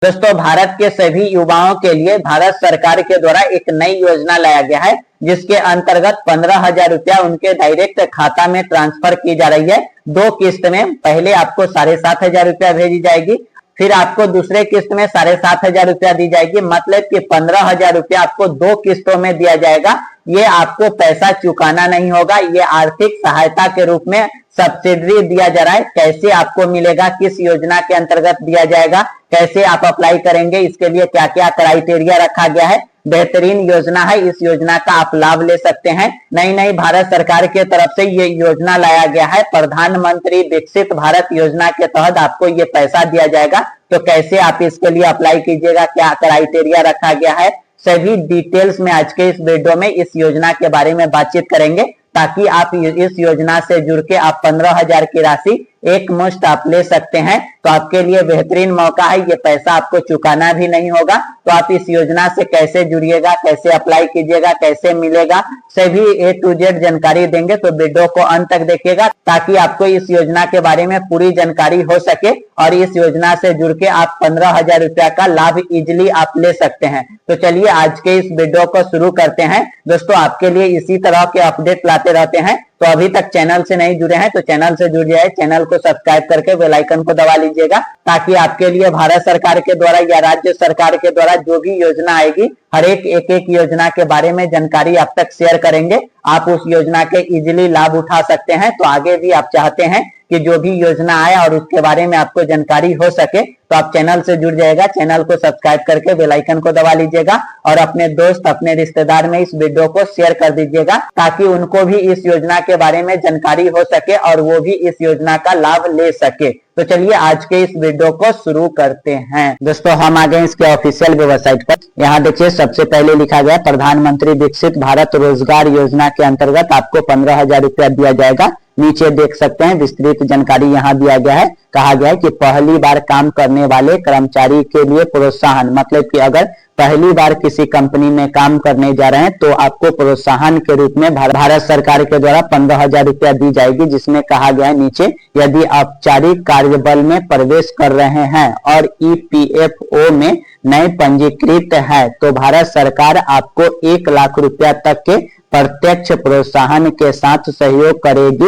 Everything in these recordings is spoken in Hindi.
दोस्तों, भारत के सभी युवाओं के लिए भारत सरकार के द्वारा एक नई योजना लाया गया है, जिसके अंतर्गत 15,000 रुपया उनके डायरेक्ट खाता में ट्रांसफर की जा रही है। 2 किस्त में पहले आपको 7,500 रुपया भेजी जाएगी, फिर आपको दूसरे किस्त में 7,500 रुपया दी जाएगी। मतलब कि 15,000 रुपया आपको 2 किस्तों में दिया जाएगा। ये आपको पैसा चुकाना नहीं होगा, ये आर्थिक सहायता के रूप में सब्सिडी दिया जा रहा है। कैसे आपको मिलेगा, किस योजना के अंतर्गत दिया जाएगा, कैसे आप अप्लाई करेंगे, इसके लिए क्या क्या क्राइटेरिया रखा गया है। बेहतरीन योजना है, इस योजना का आप लाभ ले सकते हैं। नई भारत सरकार के तरफ से ये योजना लाया गया है। प्रधानमंत्री विकसित भारत योजना के तहत आपको ये पैसा दिया जाएगा। तो कैसे आप इसके लिए अप्लाई कीजिएगा, क्या क्राइटेरिया रखा गया है, सभी डिटेल्स में आज के इस वीडियो में इस योजना के बारे में बातचीत करेंगे, ताकि आप इस योजना से जुड़ के आप 15,000 की राशि एक मुश्त आप ले सकते हैं। तो आपके लिए बेहतरीन मौका है, ये पैसा आपको चुकाना भी नहीं होगा। तो आप इस योजना से कैसे जुड़िएगा, कैसे अप्लाई कीजिएगा, कैसे मिलेगा, सभी A to Z जानकारी देंगे। तो वीडियो को अंत तक देखिएगा, ताकि आपको इस योजना के बारे में पूरी जानकारी हो सके और इस योजना से जुड़ के आप 15,000 रुपया का लाभ इजिली आप ले सकते हैं। तो चलिए आज के इस वीडियो को शुरू करते हैं। दोस्तों, आपके लिए इसी तरह के अपडेट लाते रहते हैं। तो अभी तक चैनल से नहीं जुड़े हैं तो चैनल से जुड़ जाए, चैनल को सब्सक्राइब करके बेल आइकन को दबा लीजिएगा, ताकि आपके लिए भारत सरकार के द्वारा या राज्य सरकार के द्वारा जो भी योजना आएगी, हर एक योजना के बारे में जानकारी आप तक शेयर करेंगे। आप उस योजना के इजिली लाभ उठा सकते हैं। तो आगे भी आप चाहते हैं कि जो भी योजना आए और उसके बारे में आपको जानकारी हो सके, तो आप चैनल से जुड़ जाएगा, चैनल को सब्सक्राइब करके बेल आइकन को दबा लीजिएगा और अपने दोस्त, अपने रिश्तेदार में इस वीडियो को शेयर कर दीजिएगा, ताकि उनको भी इस योजना के बारे में जानकारी हो सके और वो भी इस योजना का लाभ ले सके। तो चलिए आज के इस वीडियो को शुरू करते हैं। दोस्तों, हम आ गए इसके ऑफिशियल वेबसाइट पर। यहाँ देखिए, सबसे पहले लिखा गया प्रधानमंत्री विकसित भारत रोजगार योजना के अंतर्गत आपको 15,000 रुपया दिया जाएगा। नीचे देख सकते हैं विस्तृत जानकारी यहाँ दिया गया है। कहा गया है कि पहली बार काम करने वाले कर्मचारी के लिए प्रोत्साहन, मतलब कि अगर पहली बार किसी कंपनी में काम करने जा रहे हैं तो आपको प्रोत्साहन के रूप में भारत सरकार के द्वारा 15,000 रुपया दी जाएगी। जिसमें कहा गया है नीचे, यदि औपचारिक कार्यबल में प्रवेश कर रहे हैं और EPFO में नए पंजीकृत है तो भारत सरकार आपको 1 लाख रुपया तक के प्रत्यक्ष प्रोत्साहन के साथ सहयोग करेगी।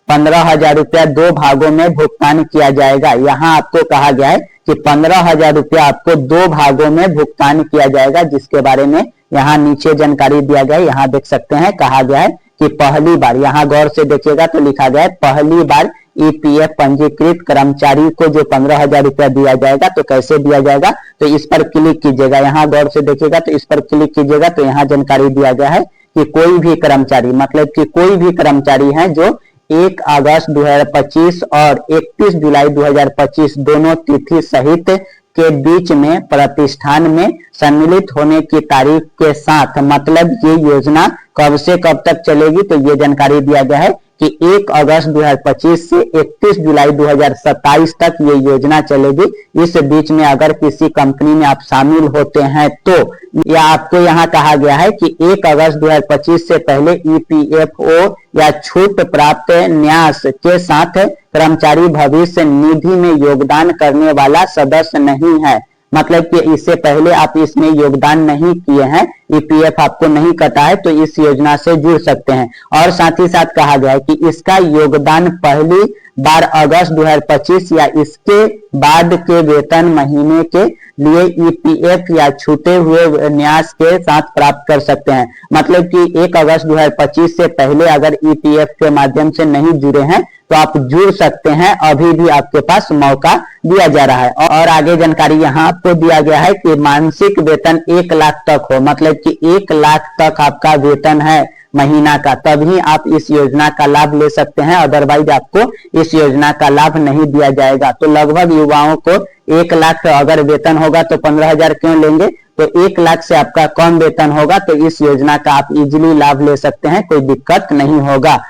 15,000 रुपया 2 भागों में भुगतान किया जाएगा। यहाँ आपको कहा गया है कि 15,000 रुपया आपको 2 भागों में भुगतान किया जाएगा, जिसके बारे में यहाँ नीचे जानकारी दिया गया है। यहाँ देख सकते हैं, कहा गया है कि पहली बार, यहाँ गौर से देखिएगा तो लिखा गया है पहली बार EPF पंजीकृत कर्मचारी को जो 15,000 रुपया दिया जाएगा। तो कैसे दिया जाएगा, तो इस पर क्लिक कीजिएगा। यहाँ गौर से देखिएगा तो इस पर क्लिक कीजिएगा तो यहाँ जानकारी दिया गया है कि कोई भी कर्मचारी, मतलब कि कोई भी कर्मचारी हैं जो 1 अगस्त 2025 और 31 जुलाई 2025 दोनों तिथि सहित के बीच में प्रतिष्ठान में सम्मिलित होने की तारीख के साथ, मतलब ये योजना कब से कब तक चलेगी, तो ये जानकारी दिया गया है कि 1 अगस्त 2025 से 31 जुलाई 2027 तक ये योजना चलेगी। इस बीच में अगर किसी कंपनी में आप शामिल होते हैं तो या आपको यहाँ कहा गया है कि 1 अगस्त 2025 से पहले EPFO या छूट प्राप्त न्यास के साथ कर्मचारी भविष्य निधि में योगदान करने वाला सदस्य नहीं है। मतलब कि इससे पहले आप इसमें योगदान नहीं किए हैं, EPF आपको नहीं कटा है, तो इस योजना से जुड़ सकते हैं। और साथ ही साथ कहा गया है कि इसका योगदान पहली बार अगस्त 2025 या इसके बाद के वेतन महीने के लिए EPF या छूटे हुए न्यास के साथ प्राप्त कर सकते हैं। मतलब कि 1 अगस्त 2025 से पहले अगर EPF के माध्यम से नहीं जुड़े हैं तो आप जुड़ सकते हैं, अभी भी आपके पास मौका दिया जा रहा है। और आगे जानकारी यहाँ आपको दिया गया है कि मासिक वेतन 1 लाख तक हो, मतलब कि 1 लाख तक आपका वेतन है महीना का, तभी आप इस योजना का लाभ ले सकते हैं। अदरवाइज आपको इस योजना का लाभ नहीं दिया जाएगा। तो लगभग युवाओं को 1 लाख अगर वेतन होगा तो 15,000 क्यों लेंगे, तो 1 लाख से आपका कम वेतन होगा तो इस योजना का आप इजिली लाभ ले सकते हैं, कोई दिक्कत नहीं होगा।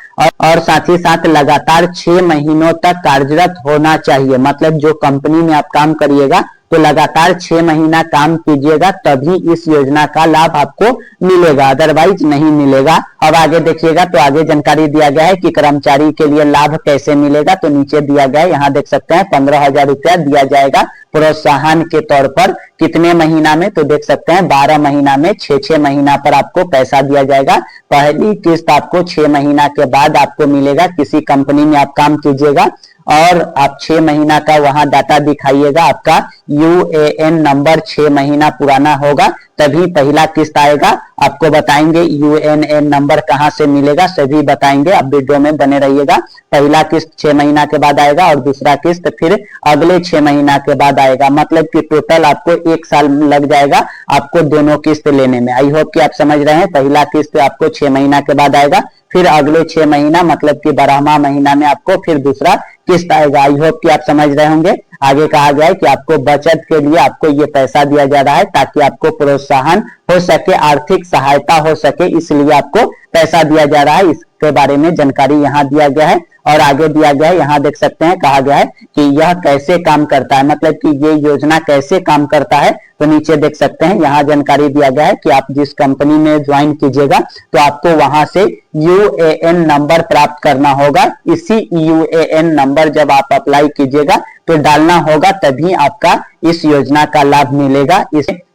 और साथ ही साथ लगातार 6 महीनों तक कार्यरत होना चाहिए। मतलब जो कंपनी में आप काम करिएगा तो लगातार 6 महीना काम कीजिएगा, तभी इस योजना का लाभ आपको मिलेगा, अदरवाइज नहीं मिलेगा। अब आगे देखिएगा तो आगे जानकारी दिया गया है कि कर्मचारी के लिए लाभ कैसे मिलेगा। तो नीचे दिया गया है, यहाँ देख सकते हैं 15,000 रुपया दिया जाएगा प्रोत्साहन के तौर पर कितने महीना में, तो देख सकते हैं 12 महीना में 6 महीना पर आपको पैसा दिया जाएगा। पहली किस्त आपको 6 महीना के बाद आपको मिलेगा। किसी कंपनी में आप काम कीजिएगा और आप 6 महीना का वहां डाटा दिखाइएगा, आपका यूएएन नंबर 6 महीना पुराना होगा तभी पहला किस्त आएगा। आपको बताएंगे यूएएन नंबर कहां से मिलेगा, सभी बताएंगे, आप वीडियो में बने रहिएगा। पहला किस्त 6 महीना के बाद आएगा और दूसरा किस्त फिर अगले 6 महीना के बाद आएगा। मतलब कि टोटल आपको 1 साल लग जाएगा आपको दोनों किस्त लेने में। आई होप कि आप समझ रहे हैं। पहला किस्त आपको 6 महीना के बाद आएगा, फिर अगले 6 महीना मतलब कि 12वां महीना में आपको फिर दूसरा किस्त आएगा। आई होप कि आप समझ रहे होंगे। आगे कहा गया है कि आपको बचत के लिए आपको ये पैसा दिया जा रहा है ताकि आपको प्रोत्साहन हो सके, आर्थिक सहायता हो सके, इसलिए आपको पैसा दिया जा रहा है। इसके बारे में जानकारी यहाँ दिया गया है और आगे दिया गया है। यहाँ देख सकते हैं कहा गया है कि यह कैसे काम करता है, मतलब कि ये योजना कैसे काम करता है। तो नीचे देख सकते हैं यहाँ जानकारी दिया गया है कि आप जिस कंपनी में ज्वाइन कीजिएगा तो आपको वहां से यूएएन नंबर प्राप्त करना होगा। इसी यूएएन नंबर जब आप अप्लाई कीजिएगा तो डालना होगा, तभी आपका इस योजना का लाभ मिलेगा।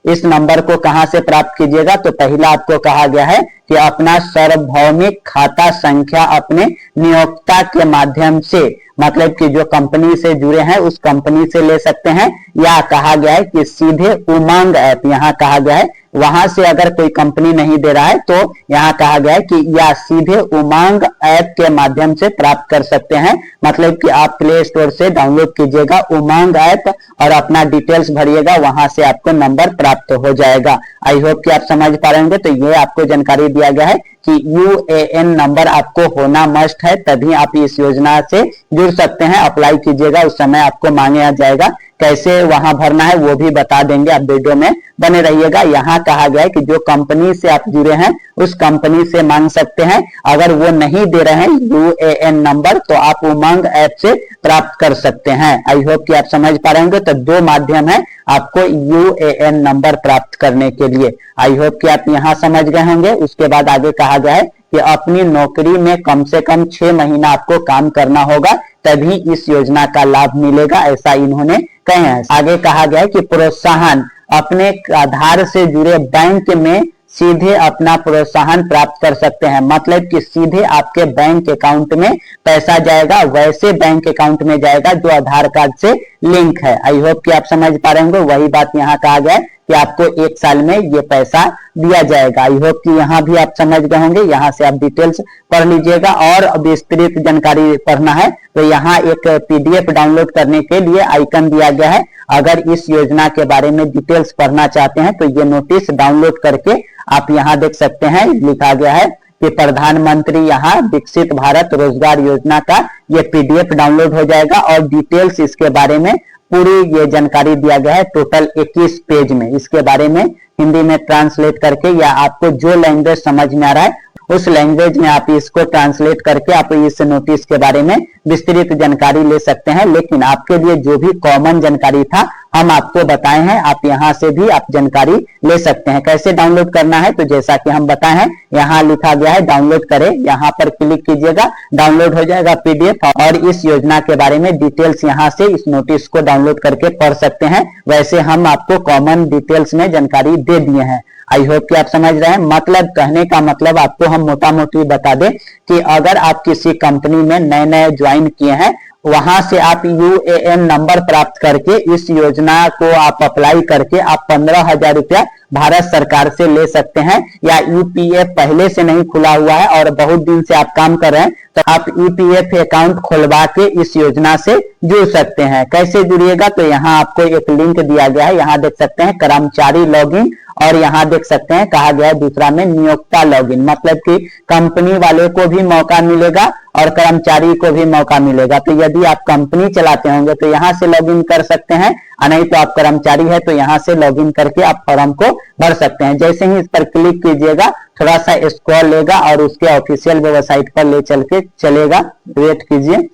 इस नंबर को कहां से प्राप्त कीजिएगा, तो पहला आपको कहा गया है कि अपना सार्वभौमिक खाता संख्या अपने नियोक्ता के माध्यम से, मतलब कि जो कंपनी से जुड़े हैं उस कंपनी से ले सकते हैं, या कहा गया है कि सीधे उमंग ऐप, यहाँ कहा गया है वहां से अगर कोई कंपनी नहीं दे रहा है तो यहाँ कहा गया है कि या सीधे उमंग ऐप के माध्यम से प्राप्त कर सकते हैं। मतलब कि आप प्ले स्टोर से डाउनलोड कीजिएगा उमंग ऐप और अपना डिटेल्स भरिएगा, वहां से आपको नंबर प्राप्त हो जाएगा। आई होप कि आप समझ पा रहे होंगे। तो ये आपको जानकारी दिया गया है कि यूएएन नंबर आपको होना मस्ट है, तभी आप इस योजना से जुड़ सकते हैं। अप्लाई कीजिएगा, उस समय आपको मांगा जाएगा। कैसे वहां भरना है वो भी बता देंगे, आप वीडियो में बने रहिएगा। यहाँ कहा गया है कि जो कंपनी से आप जुड़े हैं उस कंपनी से मांग सकते हैं। अगर वो नहीं दे रहे हैं यूएएन नंबर तो आप उमंग ऐप से प्राप्त कर सकते हैं। आई होप कि आप समझ पा रहे होंगे। तो 2 माध्यम है आपको यूएएन नंबर प्राप्त करने के लिए। आई होप कि आप यहाँ समझ गए होंगे। उसके बाद आगे कहा गया है कि अपनी नौकरी में कम से कम 6 महीना आपको काम करना होगा तभी इस योजना का लाभ मिलेगा, ऐसा इन्होंने कहे हैं। आगे कहा गया है कि प्रोत्साहन अपने आधार से जुड़े बैंक में सीधे अपना प्रोत्साहन प्राप्त कर सकते हैं। मतलब कि सीधे आपके बैंक अकाउंट में पैसा जाएगा, वैसे बैंक अकाउंट में जाएगा जो आधार कार्ड से लिंक है। आई होप कि आप समझ पा रहे होंगे। वही बात यहाँ कहा गया है कि आपको 1 साल में ये पैसा दिया जाएगा। आई होप कि यहाँ भी आप समझ गए होंगे। यहाँ से आप डिटेल्स पढ़ लीजिएगा और विस्तृत जानकारी पढ़ना है तो यहाँ एक पीडीएफ डाउनलोड करने के लिए आइकन दिया गया है। अगर इस योजना के बारे में डिटेल्स पढ़ना चाहते हैं तो ये नोटिस डाउनलोड करके आप यहाँ देख सकते हैं। लिखा गया है कि प्रधानमंत्री यहाँ विकसित भारत रोजगार योजना का ये पीडीएफ डाउनलोड हो जाएगा और डिटेल्स इसके बारे में पूरी ये जानकारी दिया गया है टोटल 21 पेज में। इसके बारे में हिंदी में ट्रांसलेट करके या आपको जो लैंग्वेज समझ में आ रहा है उस लैंग्वेज में आप इसको ट्रांसलेट करके आप इस नोटिस के बारे में विस्तृत जानकारी ले सकते हैं। लेकिन आपके लिए जो भी कॉमन जानकारी था हम आपको बताए हैं, आप यहाँ से भी आप जानकारी ले सकते हैं। कैसे डाउनलोड करना है तो जैसा कि हम बताए हैं यहाँ लिखा गया है डाउनलोड करें, यहाँ पर क्लिक कीजिएगा, डाउनलोड हो जाएगा पीडीएफ और इस योजना के बारे में डिटेल्स यहाँ से इस नोटिस को डाउनलोड करके पढ़ सकते हैं। वैसे हम आपको कॉमन डिटेल्स में जानकारी दे दिए हैं। आई होप कि आप समझ रहे हैं। मतलब कहने का मतलब आपको हम मोटा मोटी बता दें कि अगर आप किसी कंपनी में नए नए ज्वाइन किए हैं वहां से आप यूएएन नंबर प्राप्त करके इस योजना को आप अप्लाई करके आप 15,000 रुपया भारत सरकार से ले सकते हैं। या ईपीएफ पहले से नहीं खुला हुआ है और बहुत दिन से आप काम कर रहे हैं तो आप ईपीएफ अकाउंट खुलवा के इस योजना से जुड़ सकते हैं। कैसे जुड़िएगा तो यहाँ आपको एक लिंक दिया गया है, यहाँ देख सकते हैं कर्मचारी लॉगिन और यहाँ देख सकते हैं कहा गया है दूसरा में नियोक्ता लॉगिन। मतलब कि कंपनी वाले को भी मौका मिलेगा और कर्मचारी को भी मौका मिलेगा। तो यदि आप कंपनी चलाते होंगे तो यहाँ से लॉगिन कर सकते हैं, नहीं तो आप कर्मचारी है तो यहाँ से लॉगिन करके आप फॉर्म को भर सकते हैं। जैसे ही इस पर क्लिक कीजिएगा थोड़ा सा स्क्रॉल लेगा और उसके ऑफिशियल वेबसाइट पर ले चल के चलेगा। वेट कीजिए,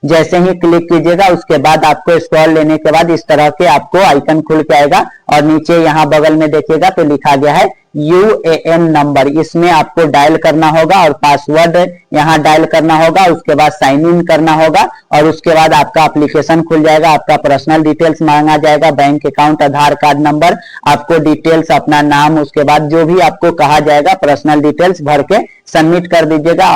जैसे ही क्लिक कीजिएगा उसके बाद आपको स्क्रॉल लेने के बाद इस तरह के आपको आइकन खुल के आएगा और नीचे यहाँ बगल में देखिएगा तो लिखा गया है UAN नंबर, इसमें आपको डायल करना होगा और पासवर्ड यहाँ डायल करना होगा। उसके बाद साइन इन करना होगा और उसके बाद आपका एप्लीकेशन खुल जाएगा। आपका पर्सनल डिटेल्स मांगा जाएगा, बैंक अकाउंट, आधार कार्ड नंबर, आपको डिटेल्स, अपना नाम, उसके बाद जो भी आपको कहा जाएगा पर्सनल डिटेल्स भर के सबमिट कर दीजिएगा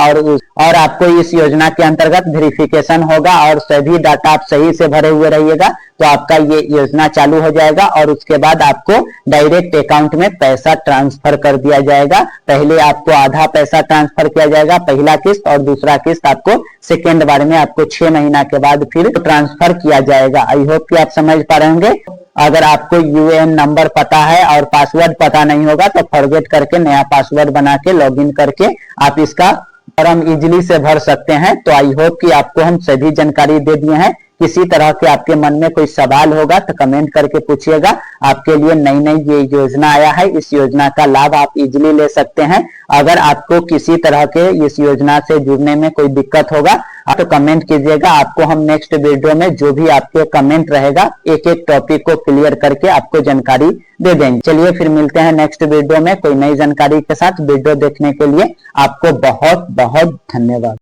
और आपको इस योजना के अंतर्गत वेरिफिकेशन होगा और सभी डाटा आप सही से भरे हुए रहिएगा तो आपका ये योजना चालू हो जाएगा और उसके बाद आपको डायरेक्ट अकाउंट में पैसा ट्रांसफर कर दिया जाएगा। पहले आपको आधा पैसा ट्रांसफर किया जाएगा, पहला किस्त, और दूसरा किस्त आपको सेकेंड बार में आपको 6 महीना के बाद फिर ट्रांसफर किया जाएगा। आई होप कि आप समझ पा रहे होंगे। अगर आपको यूएएन नंबर पता है और पासवर्ड पता नहीं होगा तो फॉरगेट करके नया पासवर्ड बना के लॉगिन करके आप इसका फॉर्म इजीली से भर सकते हैं। तो आई होप कि आपको हम सभी जानकारी दे दिए हैं। किसी तरह के आपके मन में कोई सवाल होगा तो कमेंट करके पूछिएगा। आपके लिए नई नई ये योजना आया है, इस योजना का लाभ आप इजीली ले सकते हैं। अगर आपको किसी तरह के इस योजना से जुड़ने में कोई दिक्कत होगा तो कमेंट कीजिएगा। आपको हम नेक्स्ट वीडियो में जो भी आपके कमेंट रहेगा एक एक टॉपिक को क्लियर करके आपको जानकारी दे देंगे। चलिए फिर मिलते हैं नेक्स्ट वीडियो में कोई नई जानकारी के साथ। वीडियो देखने के लिए आपको बहुत बहुत धन्यवाद।